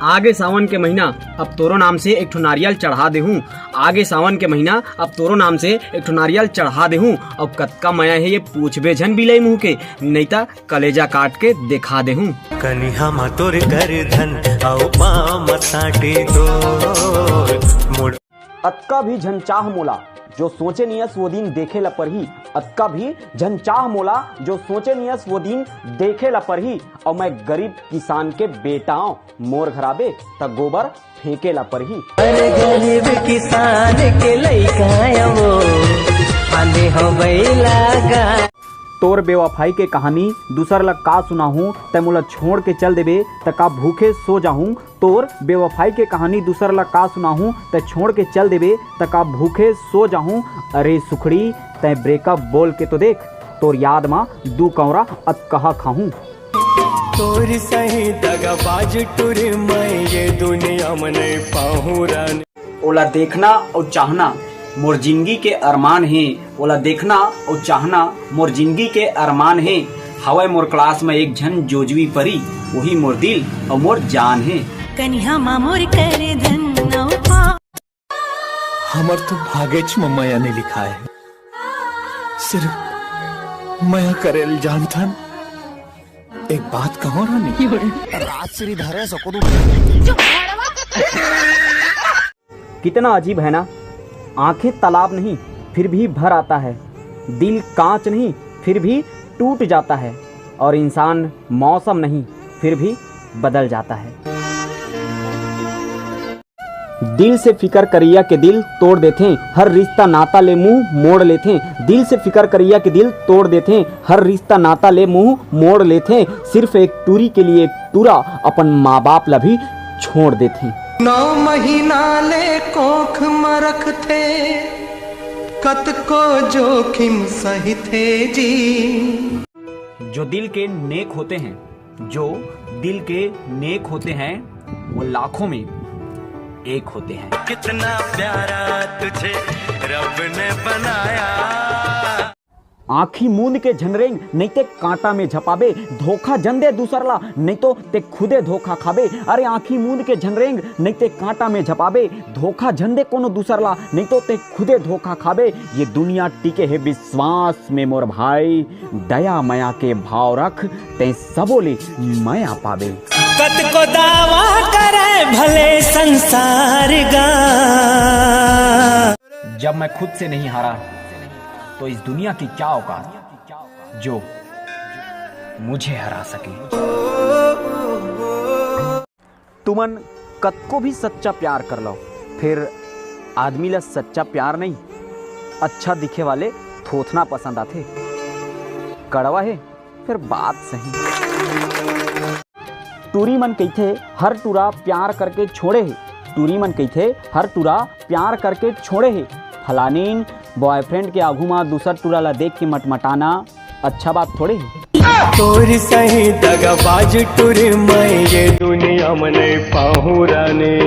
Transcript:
आगे सावन के महीना अब तोरो नाम से एक ठो नारियल चढ़ा दे हूँ। आगे सावन के महीना अब तोरो नाम से एक ठो नारियल चढ़ा दे हूँ। अब कतका माया है ये पूछबे झन बिलई मुँह के, नहीं ता कलेजा काट के दिखा दे हूँ। कनिहा मा तोर कर धन आओ पाम साटे दो अतका भी झन चाह मोला जो सोचे नियस वो दिन देखे ला पर ही। अतका भी झन चाह मोला जो सोचे नियस वो दिन देखे ला पर ही। और मैं गरीब किसान के बेटाओं मोर घराबे त गोबर फेंके ला पर ही। अरे गरीब किसान के लइका वो आंधे हो बैला। तोर बेवफाई के कहानी दूसर ला का सुनाहूं तै मोला छोड़ के चल देबे त का भूखे सो जाहूं। तोर बेवफाई के कहानी दूसर ला का सुनाहूं तै छोड़ के चल देबे त का भूखे सो जाहूं। अरे सुखड़ी तै ब्रेकअप बोल के तो देख, तोर याद मां दू कौरा अत कहा खाहूं। तोर सही दगाबाज टुर मैं ये दुनिया में नहीं पाहूं रानी। ओला देखना और चाहना मोर जिंदगी के अरमान है। ओला देखना और चाहना मोर जिंदगी के अरमान है। हवाई मोर क्लास में एक झन जोजवी परी, वही मोर दिल और मोर जान है। कन्हा मामोर कर धन हमर तो भागेच में माया ने लिखा है, सिर्फ माया करेल जानथन। एक बात कहो रानी, रात श्री धरे सको कितना अजीब है ना, आंखें तालाब नहीं फिर भी भर आता है, दिल कांच नहीं फिर भी टूट जाता है, और इंसान मौसम नहीं फिर भी बदल जाता है। दिल से फिकर करिया के दिल तोड़ देते, हर रिश्ता नाता ले मुंह मोड़ लेते। दिल से फिकर करिया के दिल तोड़ देते, हर रिश्ता नाता ले मुंह मोड़ लेते। सिर्फ एक टूरी के लिए टूरा अपन माँ बाप ला भी छोड़ देते। 9 महीना ले कोख में रखते, कत को जोखिम सही थे जी। जो दिल के नेक होते हैं, जो दिल के नेक होते हैं, वो लाखों में एक होते हैं। कितना प्यारा तुझे रब ने बनाया। आँखी मूंद के झनरेंग नहीं ते कांटा में झपाबे, धोखा जन दे दूसरला नहीं तो ते खुदे धोखा खाबे। अरे आँखी मूंद के झनरेंग नहीं ते कांटा में झपाबे, धोखा जन दे कोनो दूसरला नहीं तो ते खुदे धोखा खाबे। ये दुनिया टिके है विश्वास में मोर भाई, दया माया के भाव रख ते सबोले माया पाबे। कत को दावा करे भले संसार गा। जब मैं खुद से नहीं हारा तो इस दुनिया की क्या औकात जो मुझे हरा सके। तुमन कतको भी सच्चा प्यार कर लो, फिर आदमी ला सच्चा प्यार नहीं अच्छा दिखे वाले थोथना पसंद आते। कड़वा है फिर बात सही। टूरी मन कहते हर टूरा प्यार करके छोड़े है, टूरी मन कहते हर टूरा प्यार करके छोड़े है। फलानीन बॉयफ्रेंड के आगू में दूसर टूरा ला देख के मटमटाना अच्छा बात थोड़े है। तोर सही दगाबाज टुर मैं ये दुनिया में नहीं पाहूं रानी।